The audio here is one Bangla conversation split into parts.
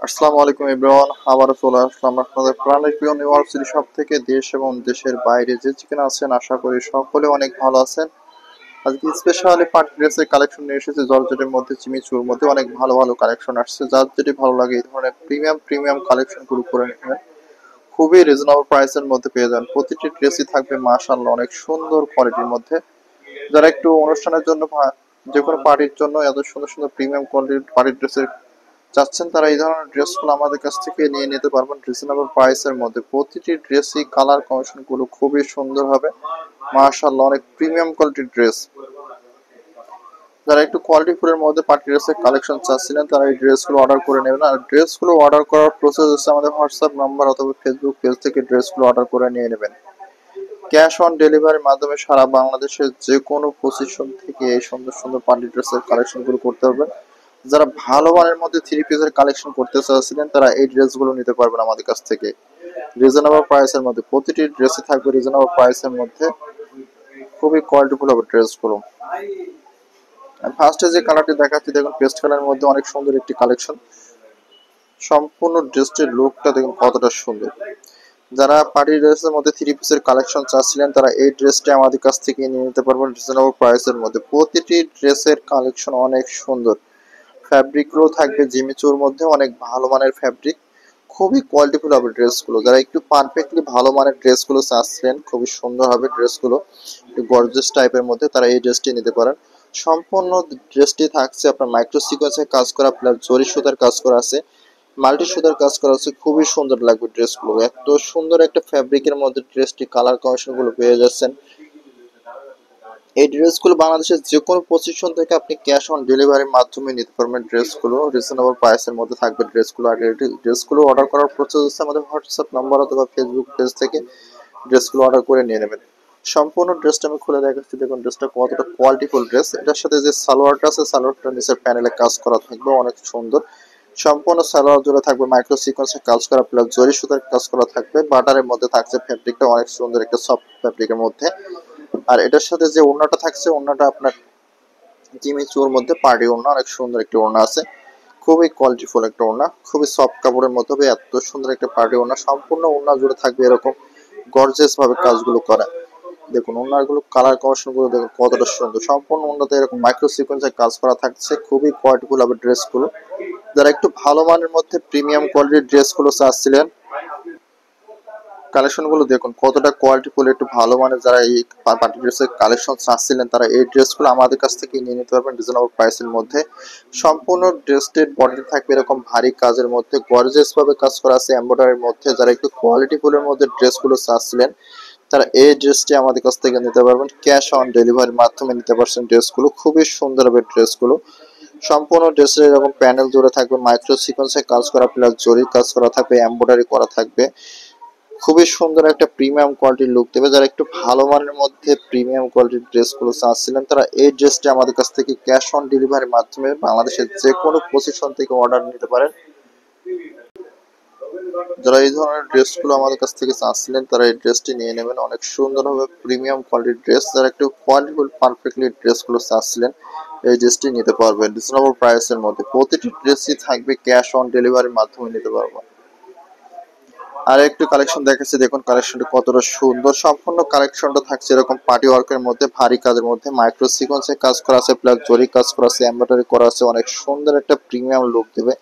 আসসালামু আলাইকুম এভরিওয়ান, আবারও চলে আসলাম আপনাদের প্রাণের প্রিয় ইউনিভার্সিটি শপ থেকে। দেশ এবং দেশের বাইরে যে যেখানে আছেন আশা করি সকলে অনেক ভালো আছেন। আজকে স্পেশালি পার্টি ড্রেসের কালেকশন নিয়ে এসেছে। জর্জেটের মধ্যে, চিমিচুর মধ্যে অনেক ভালো ভালো কালেকশন আসছে। যার যেটি ভালো লাগে এই ধরনের প্রিমিয়াম প্রিমিয়াম কালেকশন গুলো করে নেবেন। খুবই রিজনেবল প্রাইসের মধ্যে পেয়ে যান। প্রতিটি ড্রেসই থাকবে মাশাআল্লাহ অনেক সুন্দর কোয়ালিটির মধ্যে। যারা একটু অনুষ্ঠানের জন্য বা যে কোনো পার্টির জন্য এত সুন্দর সুন্দর প্রিমিয়াম কোয়ালিটির পার্টি ড্রেসের চাচ্ছেন, তারা এই ধরনের ড্রেসগুলো আমাদের কাছ থেকে নিয়ে নিতে পারবেন রিজনেবল প্রাইসের মধ্যে। প্রতিটি ড্রেসই কালার কম্বিনেশন গুলো খুবই সুন্দর হবে মাশাআল্লাহ, অনেক প্রিমিয়াম কোয়ালিটির ড্রেস। যারা একটু কোয়ালিটি ফুলের মধ্যে পার্টি ড্রেসের কালেকশন চাচ্ছিলেন, তারা এই ড্রেসগুলো অর্ডার করে নেবেন। আর ড্রেসগুলো অর্ডার করার প্রসেস হচ্ছে আমাদের হোয়াটসঅ্যাপ নাম্বার অথবা ফেসবুক পেজ থেকে ড্রেসগুলো অর্ডার করে নিয়ে নেবেন। ক্যাশ অন ডেলিভারির মাধ্যমে সারা বাংলাদেশের যে কোনো পজিশন থেকে এই সুন্দর সুন্দর পার্টি ড্রেসের কালেকশনগুলো করতে পারবেন। যারা ভালো মানের মধ্যে থ্রি পিসের কালেকশন করতে চাচ্ছিলেন, তারা এই ড্রেসগুলো নিতে পারবেন আমাদের কাছ থেকে রিজনেবল প্রাইসের মধ্যে। প্রতিটি ড্রেসই থাকবে রিজনেবল প্রাইসের মধ্যে, খুবই কোয়ালিটিফুল হবে ড্রেসগুলো। ফার্স্টে যে কালারটি দেখাচ্ছি দেখুন, পেস্ট কালারের মধ্যে অনেক সুন্দর একটি কালেকশন। সম্পূর্ণ ড্রেসটির লুকটা দেখুন কতটা সুন্দর। যারা পার্টি ড্রেসের মধ্যে থ্রি পিসের কালেকশন চাচ্ছিলেন, তারা এই ড্রেসটি আমাদের কাছ থেকে নিয়ে নিতে পারবেন রিজনেবল প্রাইসের মধ্যে। প্রতিটি ড্রেসের কালেকশন অনেক সুন্দর। ফ্যাব্রিকগুলো থাকবে জিমিচুর মধ্যে, অনেক ভালো মানের ফ্যাব্রিক। খুবই কোয়ালিটিফুল হবে ড্রেসগুলো। যারা একটু পারফেক্টলি ভালো মানের ড্রেসগুলো চাচ্ছিলেন, খুবই সুন্দর হবে ড্রেসগুলো একটু গর্জিয়াস টাইপের মধ্যে, তারা এই ড্রেসটি নিতে পারেন। সম্পূর্ণ ড্রেসটি থাকছে আপনার মাইক্রো সিকোয়েন্সের কাজ করা প্লাস জরি সুতার কাজ করা আছে, মাল্টি সুতার কাজ করা আছে। খুবই সুন্দর লাগবে ড্রেসগুলো। এত সুন্দর একটা ফ্যাব্রিকের মধ্যে ড্রেসটি কালার কম্বিনেশন গুলো পেয়ে যাচ্ছেন। এই ড্রেসগুলো বাংলাদেশের যে কোনো পজিশন থেকে আপনি ক্যাশ অন ডেলিভারির মাধ্যমে নিতে পারবেন। ড্রেসগুলো রিজনেবল প্রাইসের মধ্যে থাকবে ড্রেসগুলো। আর এই ড্রেসগুলো অর্ডার করার প্রসেস হচ্ছে আমাদের হোয়াটসঅ্যাপ নাম্বার অথবা ফেসবুক পেজ থেকে ড্রেসগুলো অর্ডার করে নিয়ে নেবেন। সম্পূর্ণ ড্রেসটা আমি খুলে দেখাচ্ছি, দেখুন ড্রেসটা কতটা কোয়ালিটিফুল ড্রেস। এটার সাথে যে সালোয়ারটা আছে, সালোয়ারটা নিচের প্যানেলে কাজ করা থাকবে অনেক সুন্দর। সম্পূর্ণ সালোয়ার জুড়ে থাকবে মাইক্রো সিকোয়েন্সের কাজ করা প্লাস জরি সুতার কাজ করা থাকবে। বাটারের মধ্যে থাকছে ফ্যাব্রিকটা অনেক সুন্দর একটা সফট ফ্যাব্রিকের মধ্যে। আর এটার সাথে যে ওড়নাটা থাকছে, ওড়নাটা আপনার জিমিচুর মধ্যে পার্টি ওড়না, অনেক সুন্দর একটা ওড়না আছে। খুবই কোয়ালিটিফুল একটা ওড়না, খুবই সফট কাপড়ের মধ্যে হবে। এত সুন্দর একটা পার্টি ওড়না, সম্পূর্ণ ওড়না জুড়ে থাকবে এরকম গর্জিয়াস ভাবে কাজগুলো করা। দেখুন ওড়নাগুলো কালার কম্বিনেশন গুলো দেখুন কতটা সুন্দর। সম্পূর্ণ ওড়নাতে এরকম মাইক্রো সিকোয়েন্সের কাজ করা থাকছে। খুবই কোয়ালিটিফুল হবে ড্রেসগুলো। যারা একটু ভালো মানের মধ্যে প্রিমিয়াম কোয়ালিটির ড্রেসগুলো চাচ্ছিলেন, কালেকশন গুলো দেখুন কতটা কোয়ালিটিফুল, একটু ভালো মানের যারা এই পার্টি ড্রেসের কালেকশন চাচ্ছিলেন, তারা এই ড্রেসগুলো আমাদের কাছ থেকে নিয়ে নিতে পারবেন রিজনেবল প্রাইসের মধ্যে। সম্পূর্ণ ড্রেসটির বডি থাকবে এরকম ভারী কাজের মধ্যে, গর্জিয়াস ভাবে কাজ করা আছে এমব্রয়ডারির মধ্যে। যারা একটু কোয়ালিটিফুলের মধ্যে ড্রেসগুলো চাচ্ছিলেন, তারা এই ড্রেসটি আমাদের কাছ থেকে নিতে পারবেন। ক্যাশ অন ডেলিভারির মাধ্যমে নিতে পারছেন ড্রেসগুলো। খুবই সুন্দর হবে ড্রেসগুলো। সম্পূর্ণ ড্রেসের এরকম প্যানেল জুড়ে থাকবে মাইক্রো সিকোয়েন্সের কাজ করা প্লাস জরির কাজ করা থাকবে, এমব্রয়ডারি করা থাকবে। খুবই সুন্দর একটা প্রিমিয়াম কোয়ালিটির লুক দেবে। যারা একটু ভালো মানের মধ্যে প্রিমিয়াম কোয়ালিটির ড্রেসগুলো চাচ্ছিলেন, তারা এই ড্রেসটি আমাদের কাছ থেকে ক্যাশ অন ডেলিভারির মাধ্যমে বাংলাদেশের যে কোনো পজিশন থেকে অর্ডার নিতে পারেন। যারা এই ধরনের ড্রেসগুলো আমাদের কাছ থেকে চাচ্ছিলেন, তারা এই ড্রেসটি নিয়ে নেবেন। অনেক সুন্দর হবে প্রিমিয়াম কোয়ালিটির ড্রেস। যারা একটু কোয়ালিটিফুল পারফেক্টলি ড্রেসগুলো চাচ্ছিলেন, এই ড্রেসটি নিতে পারবেন রিজনেবল প্রাইসের মধ্যে। প্রতিটি ড্রেসই থাকবে ক্যাশ অন ডেলিভারির মাধ্যমে নিতে পারবেন। আর একটু কালেকশন দেখাচ্ছি, দেখুন কালেকশনটা কতটা সুন্দর। সম্পূর্ণ কালেকশনটা থাকছে এরকম পার্টি ওয়ার্কের মধ্যে, ভারী কাজের মধ্যে, মাইক্রো সিকোয়েন্সের কাজ করা আছে প্লাস জরি কাজ করা আছে, এমব্রয়ডারি করা আছে। অনেক সুন্দর একটা প্রিমিয়াম লুক দেবে।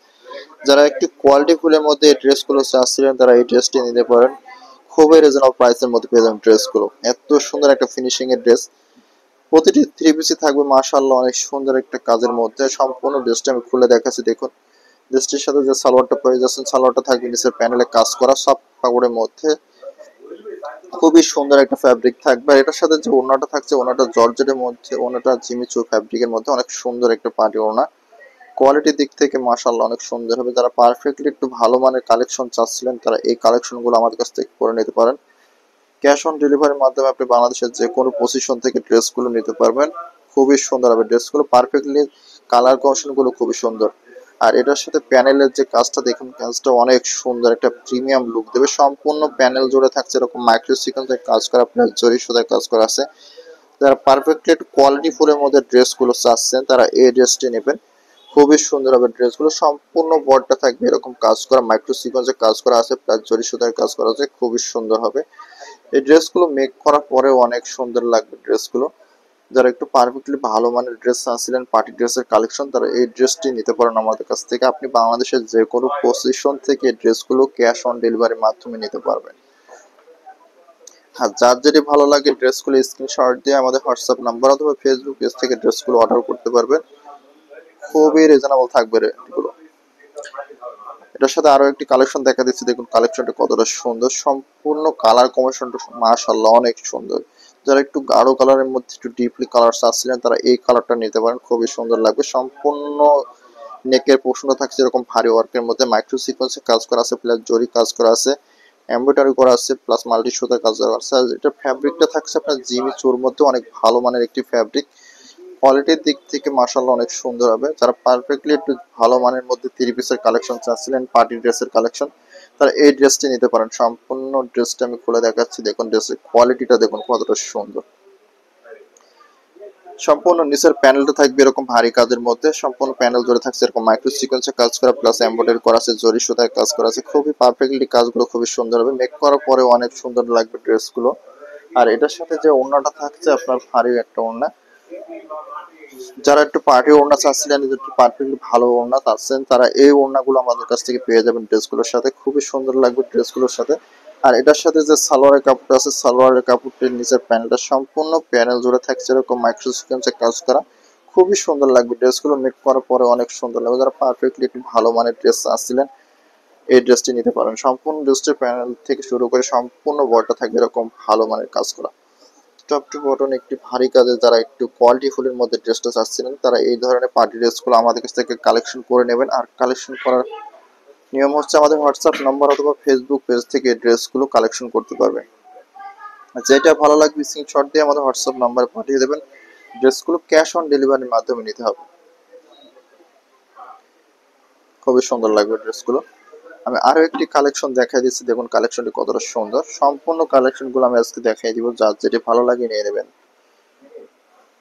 যারা একটু কোয়ালিটি ফুলের মধ্যে এই ড্রেসগুলো চাচ্ছিলেন, তারা এই ড্রেসটি নিতে পারেন। খুবই রিজনেবল প্রাইসের মধ্যে পেয়ে যাবেন ড্রেসগুলো। এত সুন্দর একটা ফিনিশিং এর ড্রেস। প্রতিটি থ্রি পিসই থাকবে মাশাআল্লাহ অনেক সুন্দর একটা কাজের মধ্যে। সম্পূর্ণ ড্রেসটা আমি খুলে দেখাচ্ছি, দেখুন ড্রেসটির সাথে যে সালোয়ারটা পেয়ে যাচ্ছেন, সালোয়ারটা থাকবে নিচের প্যানেলে কাজ করা সব কাপড়ের মধ্যে। খুবই সুন্দর একটা ফ্যাব্রিক থাকবে। আর এটার সাথে যে ওড়নাটা থাকছে, ওড়নাটা জর্জেটের মধ্যে, ওড়নাটা জিমিচু ফ্যাব্রিকের মধ্যে, অনেক সুন্দর একটা পার্টি ওড়না। কোয়ালিটির দিক থেকে মাশাআল্লাহ অনেক সুন্দর হবে। যারা পারফেক্টলি একটু ভালো মানের কালেকশন চাচ্ছিলেন, তারা এই কালেকশনগুলো আমাদের কাছ থেকে করে নিতে পারেন। ক্যাশ অন ডেলিভারির মাধ্যমে আপনি বাংলাদেশের যে কোনো পজিশন থেকে ড্রেসগুলো নিতে পারবেন। খুবই সুন্দর হবে ড্রেসগুলো, পারফেক্টলি কালার কম্বিনেশনগুলো খুবই সুন্দর। আর এটার সাথে প্যানেলের যে কাজটা দেখুন, কাজটা অনেক সুন্দর একটা প্রিমিয়াম লুক দেবে। সম্পূর্ণ প্যানেল জুড়ে থাকছে এরকম মাইক্রো সিকোয়েন্সের কাজ করা প্লাস জরি সুতার কাজ করা আছে। যারা পারফেক্টলি একটু কোয়ালিটি ফুলের মধ্যে ড্রেসগুলো চাচ্ছেন, তারা এই ড্রেসটি নেবেন। খুবই সুন্দর হবে ড্রেসগুলো। সম্পূর্ণ বডিটা থাকবে এরকম কাজ করা, মাইক্রো সিকোয়েন্সে কাজ করা আছে, প্লাস জরি সুতার কাজ করা আছে, খুবই সুন্দর হবে। এই ড্রেসগুলো মেক করার পরেও অনেক সুন্দর লাগবে ড্রেসগুলো। যারা একটু পারফেক্টলি ভালো মানের ড্রেস চাচ্ছিলেন, পার্টি ড্রেসের কালেকশন, তারা এই ড্রেসটি নিতে পারেন আমাদের কাছ থেকে। আপনি বাংলাদেশের যে কোনো পজিশন থেকে এই ড্রেসগুলো ক্যাশ অন ডেলিভারির মাধ্যমে নিতে পারবেন। আর যার যেটি ভালো লাগে ড্রেসগুলো স্ক্রিনশট দিয়ে আমাদের হোয়াটসঅ্যাপ নাম্বার অথবা ফেসবুক পেজ থেকে ড্রেসগুলো অর্ডার করতে পারবেন। খুবই রিজনেবল থাকবে রেটগুলো। এটার সাথে আরো একটি কালেকশন দেখা দিচ্ছি, দেখুন কালেকশনটা কতটা সুন্দর। সম্পূর্ণ কালার কম্বিনেশনটা মাশাআল্লাহ অনেক সুন্দর। যারা একটু গাঢ় কালারের মধ্যে একটু ডিপলি কালার চাচ্ছিলেন, তারা এই কালারটা নিতে পারেন, খুবই সুন্দর লাগবে। সম্পূর্ণ নেকের পোর্শনটা থাকছে এরকম ভারী ওয়ার্কের মধ্যে, মাইক্রো সিকোয়েন্সে কাজ করা আছে, প্লাস জরি কাজ করা আছে, এমব্রয়ডারি করা আছে, প্লাস মাল্টি সুতার কাজ করা আছে। আর এটা ফ্যাব্রিকটা থাকছে আপনার জিমি চুর মধ্যে, অনেক ভালো মানের একটি ফ্যাব্রিক। কোয়ালিটির দিক থেকে মাশাআল্লাহ অনেক সুন্দর হবে। যারা পারফেক্টলি একটু ভালো মানের মধ্যে থ্রি পিসের কালেকশন চাচ্ছিলেন, পার্টি ড্রেসের কালেকশন, তারা এই ড্রেসটি নিতে পারেন। সম্পূর্ণ ড্রেসটা আমি খুলে দেখাচ্ছি, দেখুন ড্রেসের কোয়ালিটিটা দেখুন কতটা সুন্দর। সম্পূর্ণ নিচের প্যানেলটা থাকবে এরকম ভারী কাজের মধ্যে, সম্পূর্ণ প্যানেল জুড়ে থাকছে এরকম মাইক্রো সিকোয়েন্সে কাজ করা, প্লাস এমব্রয়ডারি করা আছে, জরি সুতায় কাজ করা আছে। খুবই পারফেক্টলি কাজগুলো খুবই সুন্দর হবে, মেক করার পরে অনেক সুন্দর লাগবে ড্রেসগুলো। আর এটার সাথে যে ওড়নাটা থাকছে আপনার ভারী একটা ওড়না। যারা একটু পার্টি ওড়না চাচ্ছিলেন, একটু পারফেক্টলি ভালো ওড়না চাচ্ছেন, তারা এই ওড়নাগুলো আমাদের কাছ থেকে পেয়ে যাবেন ড্রেসগুলোর সাথে, খুবই সুন্দর লাগবে ড্রেসগুলোর সাথে। আর এটার সাথে যে সালোয়ারের কাপড়টা আছে, সালোয়ারের কাপড়টির নিচের প্যানেলটা সম্পূর্ণ প্যানেল জুড়ে থাকছে এরকম মাইক্রো সিকোয়েন্সে কাজ করা, খুবই সুন্দর লাগবে ড্রেসগুলো। মেক করার পরে অনেক সুন্দর লাগবে। যারা পারফেক্টলি একটু ভালো মানের ড্রেস চাচ্ছিলেন, এই ড্রেসটি নিতে পারেন। সম্পূর্ণ ড্রেসটির প্যানেল থেকে শুরু করে সম্পূর্ণ বডিটা থাকবে এরকম ভালো মানের কাজ করা, টপ টু বটন একটি ভারী কাজে। যারা একটু কোয়ালিটি ফুলের মধ্যে ড্রেসটা চাচ্ছিলেন, তারা এই ধরনের পার্টি ড্রেসগুলো আমাদের কাছ থেকে কালেকশন করে নেবেন। আর কালেকশন করার নিয়ম হচ্ছে আমাদের হোয়াটসঅ্যাপ নাম্বার অথবা ফেসবুক পেজ থেকে ড্রেসগুলো কালেকশন করতে পারবেন। যেটা ভালো লাগবে স্ক্রিনশট দিয়ে আমাদের হোয়াটসঅ্যাপ নাম্বারে পাঠিয়ে দেবেন। ড্রেসগুলো ক্যাশ অন ডেলিভারির মাধ্যমে নিতে হবে। খুবই সুন্দর লাগবে ড্রেসগুলো। আমি আরো একটি কালেকশন দেখাই দিচ্ছি, দেখুন কালেকশনটি কতটা সুন্দর। সম্পূর্ণ কালেকশনগুলো আমি আজকে দেখাই দিব, যার যেটি ভালো লাগে নিয়ে নেবেন।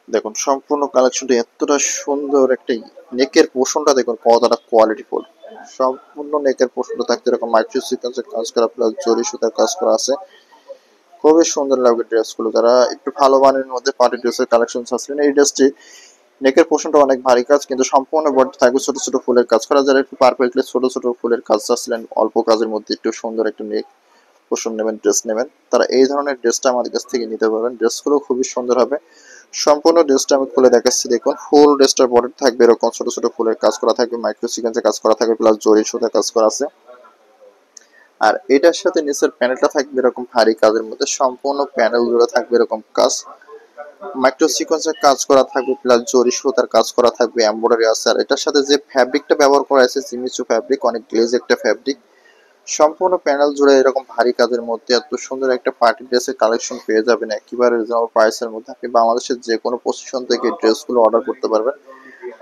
দেখুন সম্পূর্ণ কালেকশনটা এতটা সুন্দর, একটা নেকের পোর্শনটা দেখুন কতটা কোয়ালিটিফুল। সম্পূর্ণ নেকের পোর্শনটা থাকতে এরকম মাইক্রো সিকোয়েন্সের কাজ করা, প্লাস জরি সুতার কাজ করা আছে, খুবই সুন্দর লাগবে ড্রেসগুলো। যারা একটু ভালো মানের মধ্যে পার্টি ড্রেসের কালেকশন চাচ্ছিলেন, এই ড্রেসটি নেকের পোর্শনটা অনেক ভারী কাজ, কিন্তু সম্পূর্ণ বডি থাকবে ছোট ছোট ফুলের কাজ করা। যারা একটু পারফেক্টলি ছোট ছোট ফুলের কাজ চাচ্ছিলেন, অল্প কাজের মধ্যে একটু সুন্দর একটা নেক পোর্শন নেবেন, ড্রেস নেবেন, তারা এই ধরনের ড্রেসটা আমাদের কাছ থেকে নিতে পারবেন। ড্রেসগুলো খুবই সুন্দর হবে। সম্পূর্ণ ড্রেসটা আমি খুলে দেখাচ্ছি, দেখুন ফুল ড্রেসটার বডি থাকবে এরকম ছোট ছোট ফুলের কাজ করা থাকবে, মাইক্রো সিকোয়েন্সে কাজ করা থাকবে, প্লাস জরি সুতা কাজ করা আছে। আর এটার সাথে নিচের প্যানেলটা থাকবে এরকম ভারী কাজের মধ্যে, সম্পূর্ণ প্যানেল জুড়ে থাকবে এরকম কাজ, মাইক্রো সিকোয়েন্সের কাজ করা থাকবে, প্লাস জরি সুতার কাজ করা থাকবে, এমব্রয়ডারি আছে। আর এটার সাথে যে ফ্যাব্রিকটা ব্যবহার করা হয়েছে জিমিচু ফ্যাব্রিক, অনেক গ্লেজ একটা ফ্যাব্রিক। সম্পূর্ণ প্যানেল জুড়ে এরকম ভারী কাজের মধ্যে এত সুন্দর একটা পার্টি ড্রেসের কালেকশন পেয়ে যাবেন একেবারে রিজনেবল প্রাইসের মধ্যে। আপনি বাংলাদেশের যে কোনো পজিশন থেকে ড্রেসগুলো অর্ডার করতে পারবেন।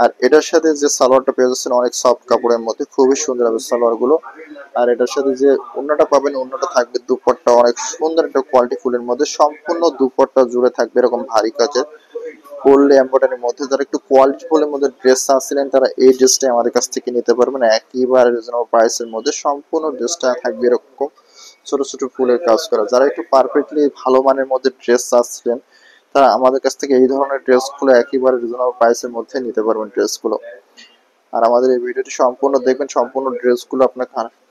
আর এটার সাথে যে সালোয়ারটা পেয়ে যাচ্ছেন অনেক সফট কাপড়ের মধ্যে, খুবই সুন্দর হবে সালোয়ার গুলো। আর এটার সাথে যে ওড়নাটা পাবেন, ওড়নাটা থাকবে দুপাট্টা অনেক সুন্দর একটা কোয়ালিটি ফুলের মধ্যে, সম্পূর্ণ দুপাট্টা জুড়ে থাকবে এরকম ভারী কাজের পরলে এমব্রয়ডারির মধ্যে। যারা একটু কোয়ালিটি ফুলের মধ্যে ড্রেস চাচ্ছিলেন, তারা এই ড্রেসটা আমাদের কাছ থেকে নিতে পারবেন একেবারে রিজনেবল প্রাইসের মধ্যে। সম্পূর্ণ ড্রেসটা থাকবে এরকম ছোট ছোট ফুলের কাজ করা। যারা একটু পারফেক্টলি ভালো মানের মধ্যে ড্রেস চাচ্ছিলেন, তারা আমাদের কাছ থেকে এই ধরনের ড্রেসগুলো একেবারে রিজনেবল প্রাইসের মধ্যে নিতে পারবেন ড্রেসগুলো। আর আমাদের এই ভিডিওটি সম্পূর্ণ দেখবেন, সম্পূর্ণ ড্রেসগুলো আপনার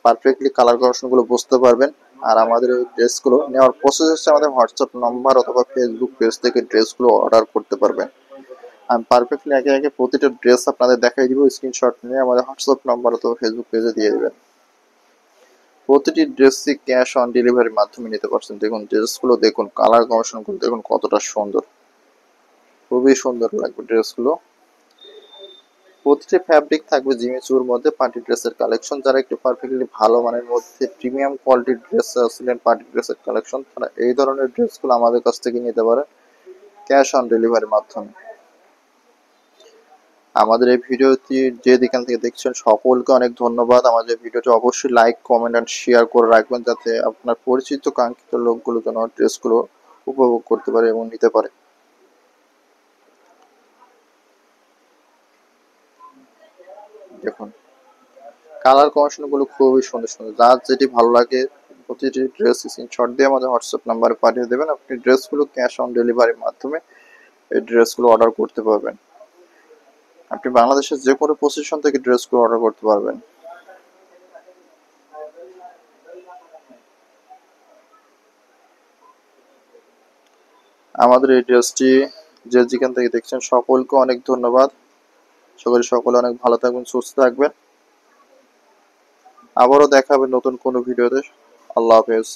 পারফেক্টলি কালার কম্বিনেশনগুলো বুঝতে পারবেন। আর আমাদের এই ড্রেসগুলো নেওয়ার প্রসেস হচ্ছে আমাদের হোয়াটসঅ্যাপ নাম্বার অথবা ফেসবুক পেজ থেকে ড্রেসগুলো অর্ডার করতে পারবেন। আমি পারফেক্টলি একে একে প্রতিটা ড্রেস আপনাদের দেখাই দিব, স্ক্রিনশট নিয়ে আমাদের হোয়াটসঅ্যাপ নাম্বার অথবা ফেসবুক পেজে দিয়ে দিবেন। প্রতিটি ড্রেসই ক্যাশ অন ডেলিভারির মাধ্যমে নিতে পারছেন। দেখুন ড্রেসগুলো দেখুন, কালার কম্বিনেশনগুলো দেখুন কতটা সুন্দর, খুবই সুন্দর লাগবে ড্রেসগুলো। প্রতিটি ফ্যাব্রিক থাকবে জিমিচুর মধ্যে পার্টি ড্রেসের কালেকশন। যারা একটু পারফেক্টলি ভালো মানের মধ্যে প্রিমিয়াম কোয়ালিটির ড্রেস ছিলেন, পার্টি ড্রেসের কালেকশন, তারা এই ধরনের ড্রেসগুলো আমাদের কাছ থেকে নিতে পারেন ক্যাশ অন ডেলিভারির মাধ্যমে। আমাদের এই ভিডিওটি যে যেখান থেকে দেখছেন সকলকে অনেক ধন্যবাদ। আমাদের ভিডিওটি অবশ্যই লাইক, কমেন্ট অ্যান্ড শেয়ার করে রাখবেন, যাতে আপনার পরিচিত কাঙ্ক্ষিত লোকগুলো যেন ড্রেসগুলো উপভোগ করতে পারে এবং নিতে পারে। দেখুন কালার কম্বিনেশন গুলো খুবই সুন্দর সুন্দর, যার যেটি ভালো লাগে প্রতিটি ড্রেস স্ক্রিনশট দিয়ে আমাদের হোয়াটসঅ্যাপ নাম্বারে পাঠিয়ে দেবেন। আপনি ড্রেসগুলো ক্যাশ অন ডেলিভারির মাধ্যমে এই ড্রেসগুলো অর্ডার করতে পারবেন। আপনি বাংলাদেশের যে কোনো পজিশন থেকে ড্রেসগুলো অর্ডার করতে পারবেন। আমাদের এই ড্রেসটি যে যেখান থেকে দেখছেন সকলকে অনেক ধন্যবাদ। সকলে অনেক ভালো থাকবেন, সুস্থ থাকবেন। আবারও দেখা হবে নতুন কোনো ভিডিওতে। আল্লাহ হাফেজ।